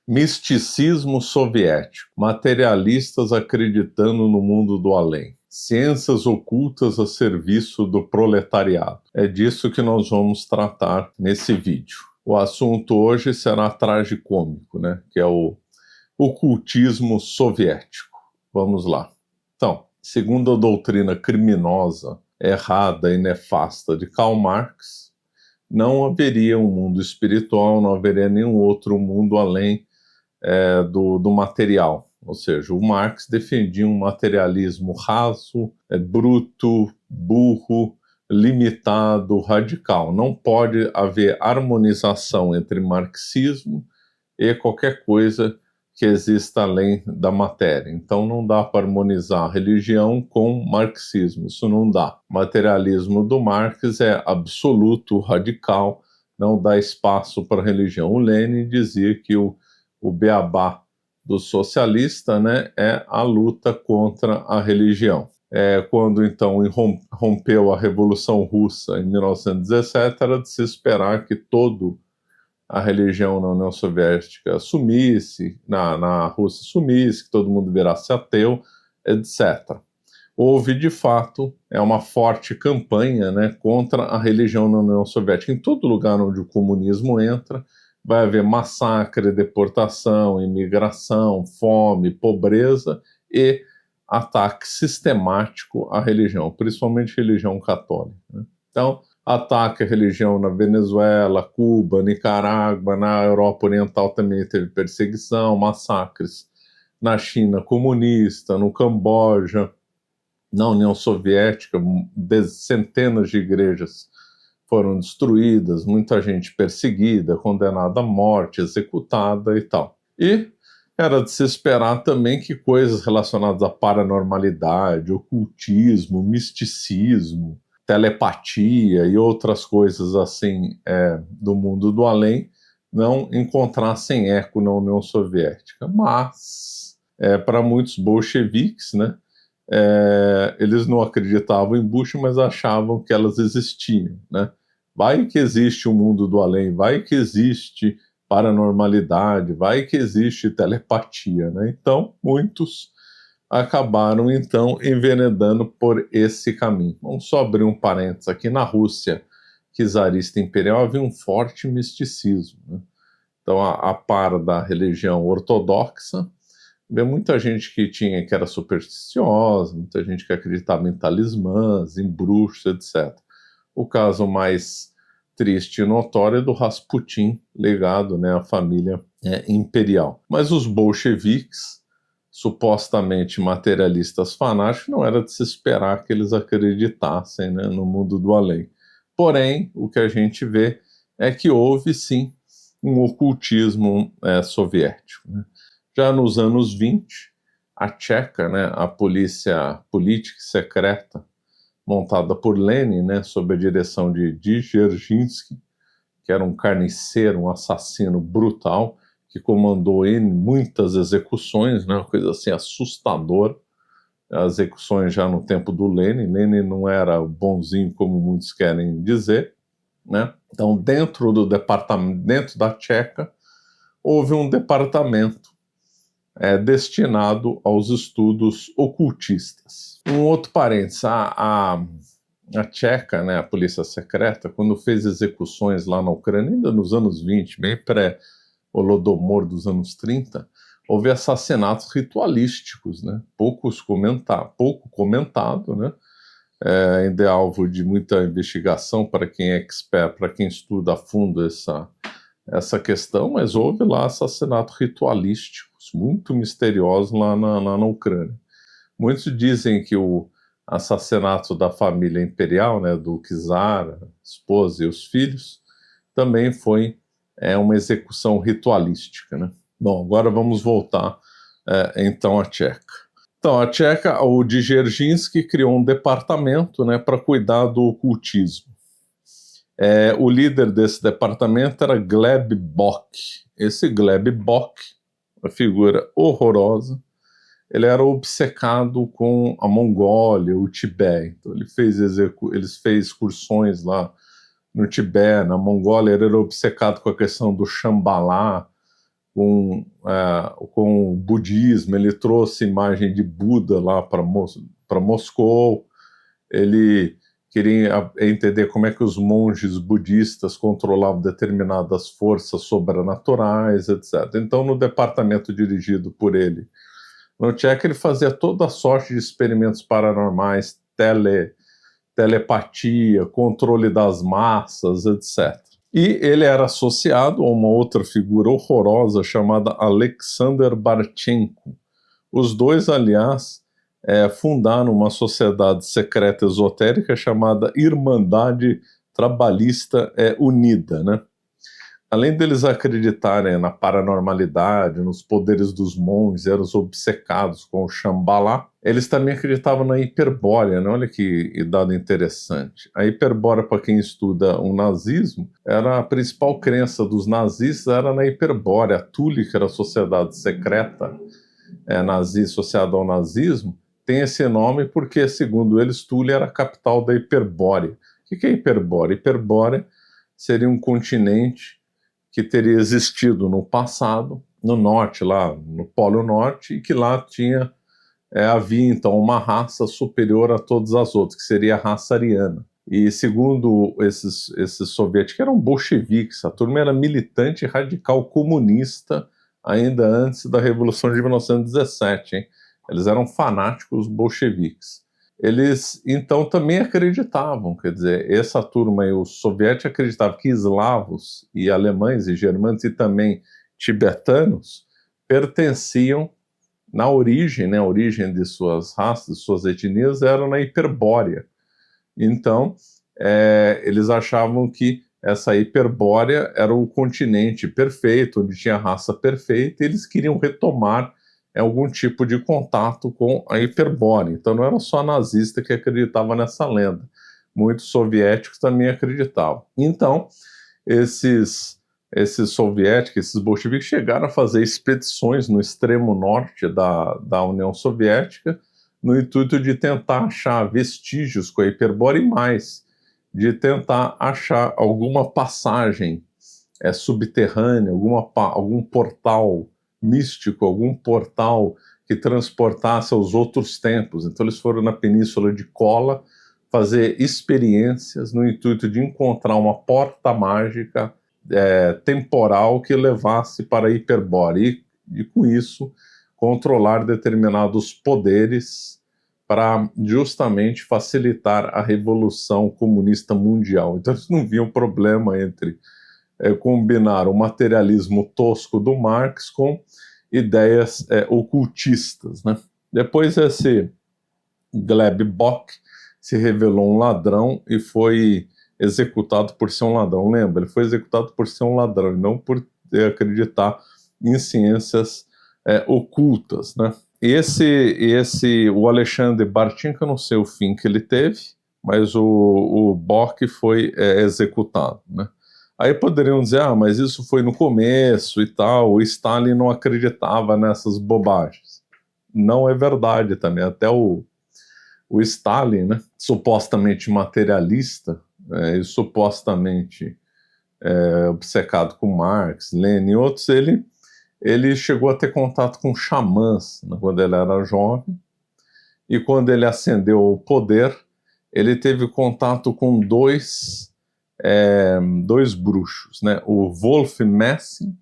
Misticismo soviético, materialistas acreditando no mundo do além, ciências ocultas a serviço do proletariado. É disso que nós vamos tratar nesse vídeo. O assunto hoje será tragicômico, né? Que é o ocultismo soviético. Vamos lá. Então, segundo a doutrina criminosa, errada e nefasta de Karl Marx, não haveria um mundo espiritual, não haveria nenhum outro mundo além do material. Ou seja, o Marx defendia um materialismo raso, bruto, burro, limitado, radical. Não pode haver harmonização entre marxismo e qualquer coisa que exista além da matéria. Então não dá para harmonizar religião com marxismo, isso não dá. O materialismo do Marx é absoluto, radical, não dá espaço para religião. O Lenin dizia que o beabá do socialista, né, é a luta contra a religião. Quando então rompeu a Revolução Russa em 1917, era de se esperar que toda a religião na União Soviética sumisse, na Rússia sumisse, que todo mundo virasse ateu, etc. Houve, de fato, uma forte campanha, né, contra a religião na União Soviética. Em todo lugar onde o comunismo entra, vai haver massacre, deportação, imigração, fome, pobreza e ataque sistemático à religião, principalmente religião católica, né? Então, ataque à religião na Venezuela, Cuba, Nicarágua, na Europa Oriental também teve perseguição, massacres na China comunista, no Camboja, na União Soviética, centenas de igrejas foram destruídas, muita gente perseguida, condenada à morte, executada e tal. E era de se esperar também que coisas relacionadas à paranormalidade, ocultismo, misticismo, telepatia e outras coisas assim do mundo do além não encontrassem eco na União Soviética. Mas, para muitos bolcheviques, né, eles não acreditavam em Bush, mas achavam que elas existiam, né? Vai que existe um mundo do além, vai que existe paranormalidade, vai que existe telepatia, né? Então, muitos acabaram, então, envenenando por esse caminho. Vamos só abrir um parênteses aqui. Na Rússia czarista imperial havia um forte misticismo, né? Então, a par da religião ortodoxa, havia muita gente que era supersticiosa, muita gente que acreditava em talismãs, em bruxos, etc. O caso mais triste e notório é do Rasputin, ligado, né, à família imperial. Mas os bolcheviques, supostamente materialistas fanáticos, não era de se esperar que eles acreditassem, né, no mundo do além. Porém, o que a gente vê é que houve, sim, um ocultismo soviético, né? Já nos anos 20, a Tcheca, né, a polícia política secreta, montada por Lenin, né, sob a direção de Dzerzhinsky, que era um carniceiro, um assassino brutal, que comandou muitas execuções, né, uma coisa assim assustadora, as execuções já no tempo do Lenin. Lenin não era bonzinho como muitos querem dizer, né? Então, dentro do departamento, dentro da Tcheca, houve um departamento destinado aos estudos ocultistas. Um outro parênteses, a Tcheca, né, a polícia secreta, quando fez execuções lá na Ucrânia, ainda nos anos 20, bem pré-Holodomor dos anos 30, houve assassinatos ritualísticos, né, pouco comentado, né, ainda é alvo de muita investigação para quem é expert, para quem estuda a fundo essa questão, mas houve lá assassinatos ritualísticos muito misteriosos lá na Ucrânia. Muitos dizem que o assassinato da família imperial, né, do czar, a esposa e os filhos, também foi uma execução ritualística, né? Bom, agora vamos voltar então à Tcheca. Então, a Tcheca, o Dzerzhinsky criou um departamento, né, para cuidar do ocultismo. O líder desse departamento era Gleb Bock. Esse Gleb Bock, uma figura horrorosa, ele era obcecado com a Mongólia, o Tibete. Então ele fez excursões lá no Tibete, na Mongólia. Ele era obcecado com a questão do Shambhala, com o budismo. Ele trouxe imagem de Buda lá para Moscou. Ele queria entender como é que os monges budistas controlavam determinadas forças sobrenaturais, etc. Então, no departamento dirigido por ele, no Tchek, ele fazia toda sorte de experimentos paranormais, telepatia, controle das massas, etc. E ele era associado a uma outra figura horrorosa chamada Alexander Barchenko. Os dois, aliás, fundaram uma sociedade secreta esotérica chamada Irmandade Trabalhista Unida, né? Além deles acreditarem na paranormalidade, nos poderes dos monges, eram obcecados com o Shambhala, eles também acreditavam na hiperbórea, né? Olha que dado interessante. A hiperbórea, para quem estuda o nazismo, era a principal crença dos nazistas, era na hiperbórea. A Thule, que era a sociedade secreta associada ao nazismo, tem esse nome porque, segundo eles, Thule era a capital da Hiperbórea. O que é Hiperbórea? Hiperbórea seria um continente que teria existido no passado, no norte, lá no Polo Norte, e que lá havia então uma raça superior a todas as outras, que seria a raça ariana. E segundo esses soviéticos, que eram bolcheviques, a turma era militante radical comunista ainda antes da Revolução de 1917, hein? Eles eram fanáticos bolcheviques. Eles, então, também acreditavam, quer dizer, essa turma e os soviéticos acreditavam que eslavos e alemães e germanos e também tibetanos pertenciam na origem, né, a origem de suas raças, de suas etnias, era na Hiperbórea. Então, eles achavam que essa Hiperbórea era o continente perfeito, onde tinha a raça perfeita, e eles queriam retomar algum tipo de contato com a Hiperbórea. Então não era só nazista que acreditava nessa lenda, muitos soviéticos também acreditavam. Então, esses soviéticos, esses bolcheviques, chegaram a fazer expedições no extremo norte da União Soviética, no intuito de tentar achar vestígios com a Hiperbórea e mais, de tentar achar alguma passagem subterrânea, algum portal místico, algum portal que transportasse aos outros tempos. Então eles foram na Península de Kola fazer experiências no intuito de encontrar uma porta mágica temporal que levasse para a Hiperbórea e com isso controlar determinados poderes para justamente facilitar a Revolução Comunista Mundial. Então eles não viam problema entre combinar o materialismo tosco do Marx com ideias ocultistas, né? Depois esse Gleb Bock se revelou um ladrão e foi executado por ser um ladrão. Lembra? Ele foi executado por ser um ladrão e não por acreditar em ciências ocultas, né? O Alexander Barchenko, eu não sei o fim que ele teve, mas o Bock foi executado, né? Aí poderiam dizer, mas isso foi no começo e tal, o Stalin não acreditava nessas bobagens. Não é verdade também, até o Stalin, né, supostamente materialista, e supostamente obcecado com Marx, Lenin e outros, ele chegou a ter contato com xamãs, né, quando ele era jovem, e quando ele ascendeu ao poder, ele teve contato com dois bruxos, né? O Wolf Messing.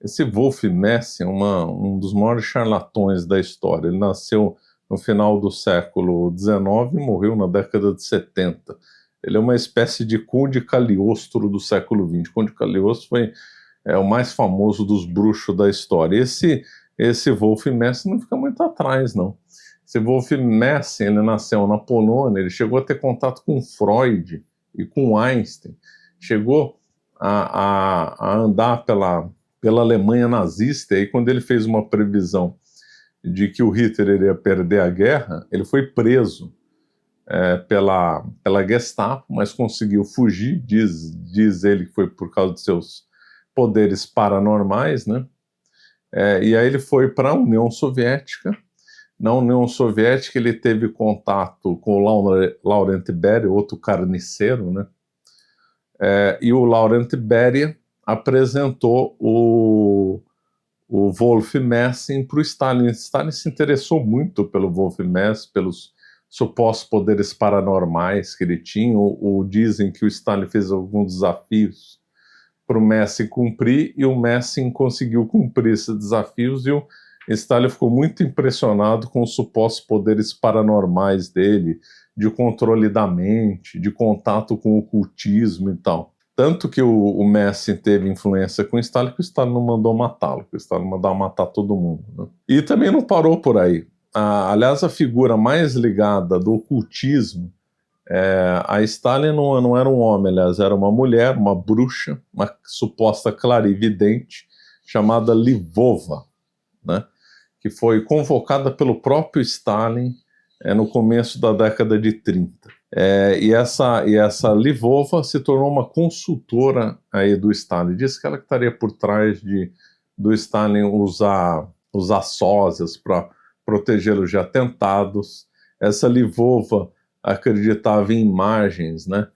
Esse Wolf Messing é um dos maiores charlatões da história. Ele nasceu no final do século XIX e morreu na década de 70. Ele é uma espécie de Conde Cagliostro do século XX. Conde Cagliostro foi o mais famoso dos bruxos da história. Esse Wolf Messing não fica muito atrás, não. Esse Wolf Messing, ele nasceu na Polônia, ele chegou a ter contato com Freud e com Einstein, chegou a andar pela Alemanha nazista, e quando ele fez uma previsão de que o Hitler iria perder a guerra, ele foi preso pela Gestapo, mas conseguiu fugir, diz ele que foi por causa de seus poderes paranormais, né? E aí ele foi para a União Soviética. Na União Soviética ele teve contato com o Laurent Beria, outro carniceiro, né? E o Laurent Beria apresentou o Wolf Messing para o Stalin. Stalin se interessou muito pelo Wolf Messing, pelos supostos poderes paranormais que ele tinha, ou dizem que o Stalin fez alguns desafios para o Messing cumprir, e o Messing conseguiu cumprir esses desafios, e o Stalin ficou muito impressionado com os supostos poderes paranormais dele, de controle da mente, de contato com o ocultismo e tal. Tanto que o Messing teve influência com o Stalin, que o Stalin não mandou matá-lo, que o Stalin mandou matar todo mundo, né? E também não parou por aí. Aliás, a figura mais ligada do ocultismo, a Stalin não era um homem, aliás, era uma mulher, uma bruxa, uma suposta clarividente, chamada Livova, né, que foi convocada pelo próprio Stalin no começo da década de 30. E essa Livova se tornou uma consultora aí do Stalin. Diz que ela estaria por trás do Stalin usar sósias para protegê-lo de atentados. Essa Livova acreditava em imagens, né,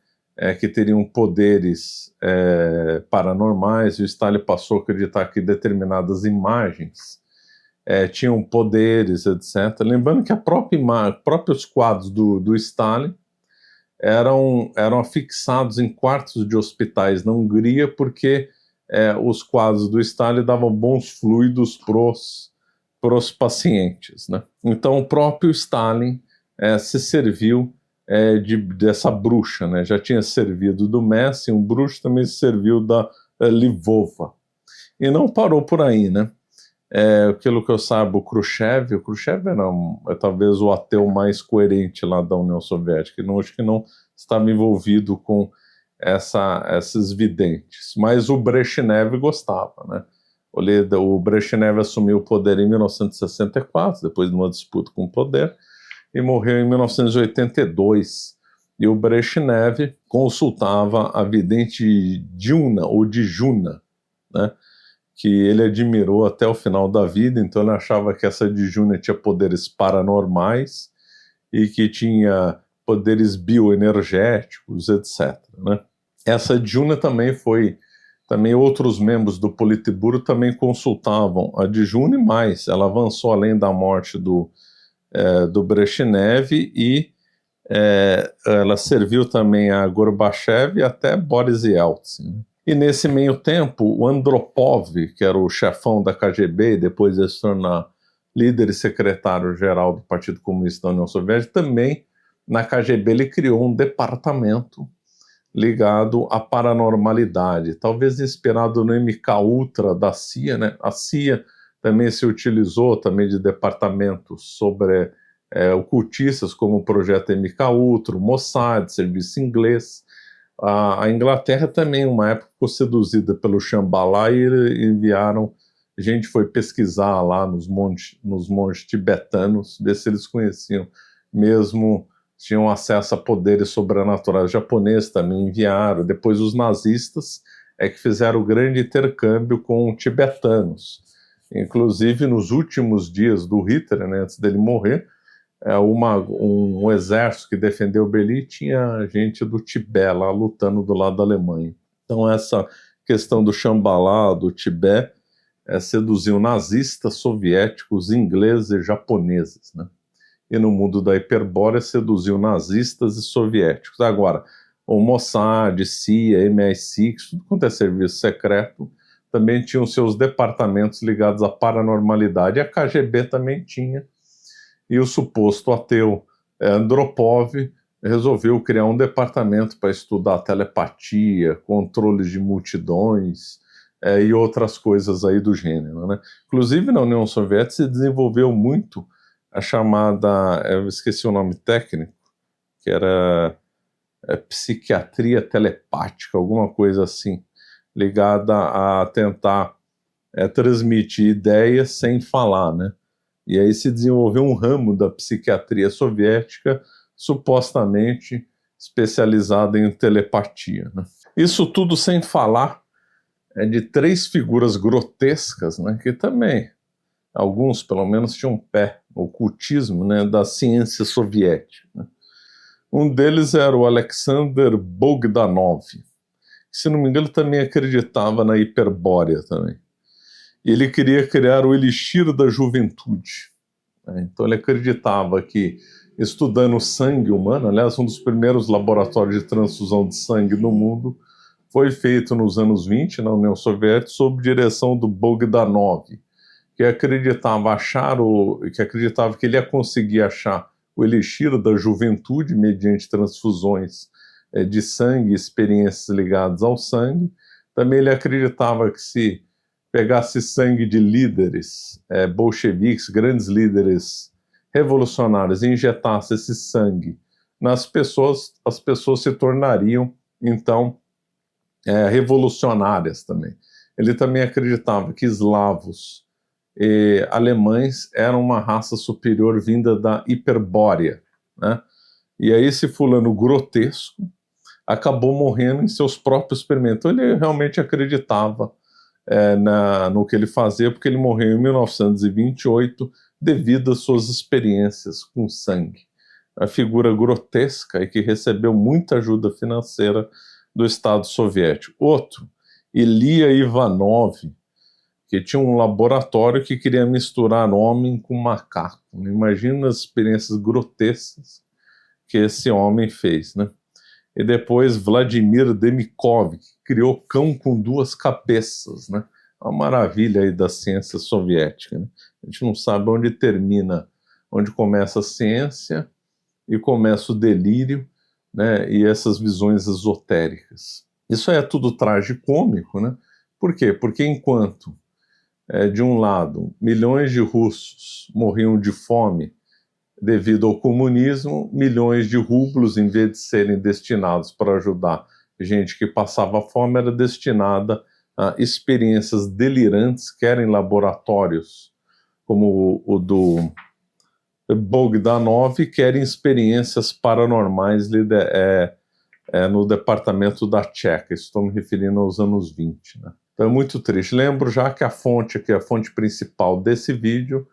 que teriam poderes paranormais, e o Stalin passou a acreditar que determinadas imagens tinham poderes, etc. Lembrando que próprios quadros do Stalin eram afixados em quartos de hospitais na Hungria, porque os quadros do Stalin davam bons fluidos para os pacientes, né? Então o próprio Stalin se serviu dessa bruxa, né? Já tinha servido do Messing, um bruxo também se serviu da Livova. E não parou por aí, né? Pelo que eu saiba, o Khrushchev era talvez o ateu mais coerente lá da União Soviética, acho que não estava envolvido com esses videntes, mas o Brezhnev gostava, né? O Brezhnev assumiu o poder em 1964, depois de uma disputa com o poder, e morreu em 1982. E o Brezhnev consultava a vidente Dyuna, ou Dijuna, né, que ele admirou até o final da vida. Então ele achava que essa Dijuna tinha poderes paranormais e que tinha poderes bioenergéticos, etc., né? Essa Dijuna também outros membros do Politburo também consultavam a Dijuna, e mais, ela avançou além da morte do Brezhnev, e ela serviu também a Gorbachev e até Boris Yeltsin. E nesse meio tempo, o Andropov, que era o chefão da KGB, depois de se tornar líder e secretário-geral do Partido Comunista da União Soviética, também na KGB ele criou um departamento ligado à paranormalidade, talvez inspirado no MK-Ultra da CIA, né? A CIA também se utilizou também de departamentos sobre ocultistas, como o projeto MK-Ultra, o Mossad, serviço inglês. A Inglaterra também, uma época, ficou seduzida pelo Shambhala, e enviaram, a gente foi pesquisar lá nos montes tibetanos, ver se eles conheciam mesmo, tinham acesso a poderes sobrenaturais. Os japoneses também enviaram. Depois os nazistas que fizeram o grande intercâmbio com tibetanos. Inclusive, nos últimos dias do Hitler, né, antes dele morrer, um exército que defendeu Berlim tinha gente do Tibete lá lutando do lado da Alemanha. Então essa questão do Shambhala, do Tibete, seduziu nazistas, soviéticos, ingleses e japoneses, né? E no mundo da hiperbórea seduziu nazistas e soviéticos. Agora, o Mossad, CIA, MI6, tudo quanto é serviço secreto, também tinham seus departamentos ligados à paranormalidade. A KGB também tinha. E o suposto ateu Andropov resolveu criar um departamento para estudar telepatia, controles de multidões e outras coisas aí do gênero, né? Inclusive, na União Soviética se desenvolveu muito a chamada, eu esqueci o nome técnico, que era psiquiatria telepática, alguma coisa assim, ligada a tentar transmitir ideias sem falar, né? E aí se desenvolveu um ramo da psiquiatria soviética supostamente especializado em telepatia, né? Isso tudo sem falar de três figuras grotescas, né, que também, alguns pelo menos, tinham pé, o ocultismo, né, da ciência soviética, né? Um deles era o Alexander Bogdanov, que, se não me engano, também acreditava na hiperbórea também. Ele queria criar o elixir da juventude. Então ele acreditava que, estudando o sangue humano, aliás, um dos primeiros laboratórios de transfusão de sangue no mundo foi feito nos anos 20 na União Soviética, sob direção do Bogdanov, que acreditava que ele ia conseguir achar o elixir da juventude mediante transfusões de sangue, experiências ligadas ao sangue. Também ele acreditava que, se pegasse sangue de líderes bolcheviques, grandes líderes revolucionários, e injetasse esse sangue nas pessoas, as pessoas se tornariam, então, revolucionárias também. Ele também acreditava que eslavos e alemães eram uma raça superior vinda da Hiperbórea, né? E aí esse fulano grotesco acabou morrendo em seus próprios experimentos. Ele realmente acreditava no que ele fazia, porque ele morreu em 1928 devido às suas experiências com sangue. A figura grotesca e que recebeu muita ajuda financeira do Estado soviético. Outro, Ilia Ivanov, que tinha um laboratório que queria misturar homem com macaco. Imagina as experiências grotescas que esse homem fez, né? E depois Vladimir Demikov, que criou cão com duas cabeças, né? Uma maravilha aí da ciência soviética, né? A gente não sabe onde termina, onde começa a ciência e começa o delírio, né? E essas visões esotéricas. Isso é tudo tragicômico, né? Por quê? Porque enquanto, de um lado, milhões de russos morriam de fome devido ao comunismo, milhões de rublos, em vez de serem destinados para ajudar gente que passava fome, era destinada a experiências delirantes, quer em laboratórios como o do Bogdanov, quer em experiências paranormais no departamento da Tcheca. Estou me referindo aos anos 20, né? Então é muito triste. Lembro já que a fonte principal desse vídeo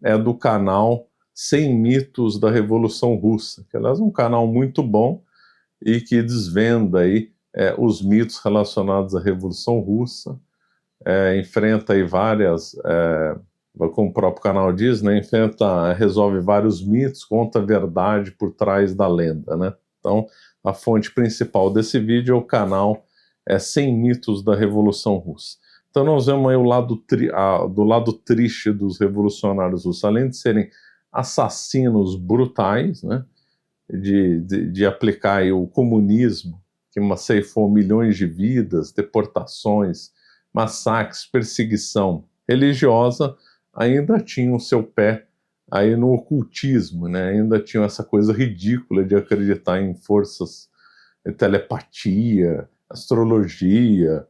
é do canal 100 Mitos da Revolução Russa, que aliás é um canal muito bom e que desvenda aí os mitos relacionados à Revolução Russa, enfrenta aí várias, como o próprio canal diz, né, resolve vários mitos, conta a verdade por trás da lenda, né? Então a fonte principal desse vídeo é o canal 100 Mitos da Revolução Russa. Então nós vemos aí do lado triste dos revolucionários russos, além de serem assassinos brutais, né, de aplicar aí o comunismo, que ceifou milhões de vidas, deportações, massacres, perseguição religiosa, ainda tinham seu pé aí no ocultismo, né, ainda tinham essa coisa ridícula de acreditar em forças, telepatia, astrologia,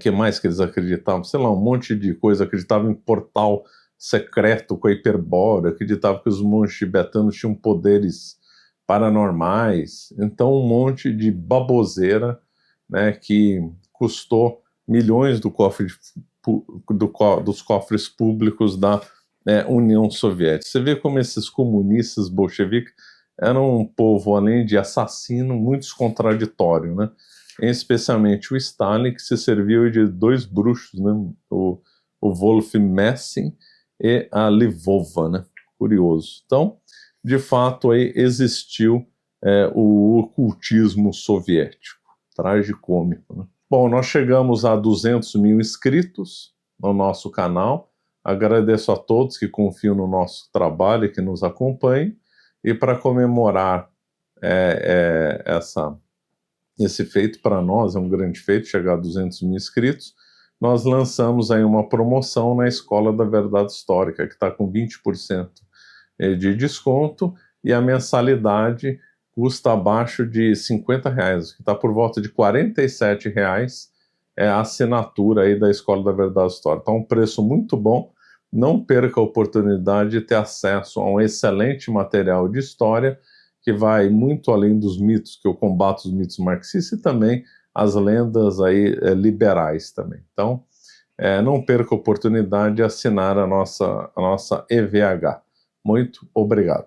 que mais que eles acreditavam? Sei lá, um monte de coisa. Acreditavam em portal secreto com a Hiperbórea, acreditavam que os monges tibetanos tinham poderes paranormais. Então um monte de baboseira, né, que custou milhões dos cofres públicos da União Soviética. Você vê como esses comunistas bolcheviques eram um povo, além de assassino, muito contraditório, né? Especialmente o Stalin, que se serviu de dois bruxos, né? O Wolf Messing e a Livova, né? Curioso. Então, de fato, aí existiu o ocultismo soviético. Tragicômico, né? Bom, nós chegamos a 200 mil inscritos no nosso canal. Agradeço a todos que confiam no nosso trabalho e que nos acompanham. E para comemorar esse feito, para nós é um grande feito, chegar a 200 mil inscritos, nós lançamos aí uma promoção na Escola da Verdade Histórica, que está com 20% de desconto, e a mensalidade custa abaixo de R$50, que está por volta de R$47 a assinatura aí da Escola da Verdade Histórica. Então, um preço muito bom. Não perca a oportunidade de ter acesso a um excelente material de história que vai muito além dos mitos, que eu combato os mitos marxistas, e também as lendas aí liberais também. Então, não perca a oportunidade de assinar a nossa EVH. Muito obrigado.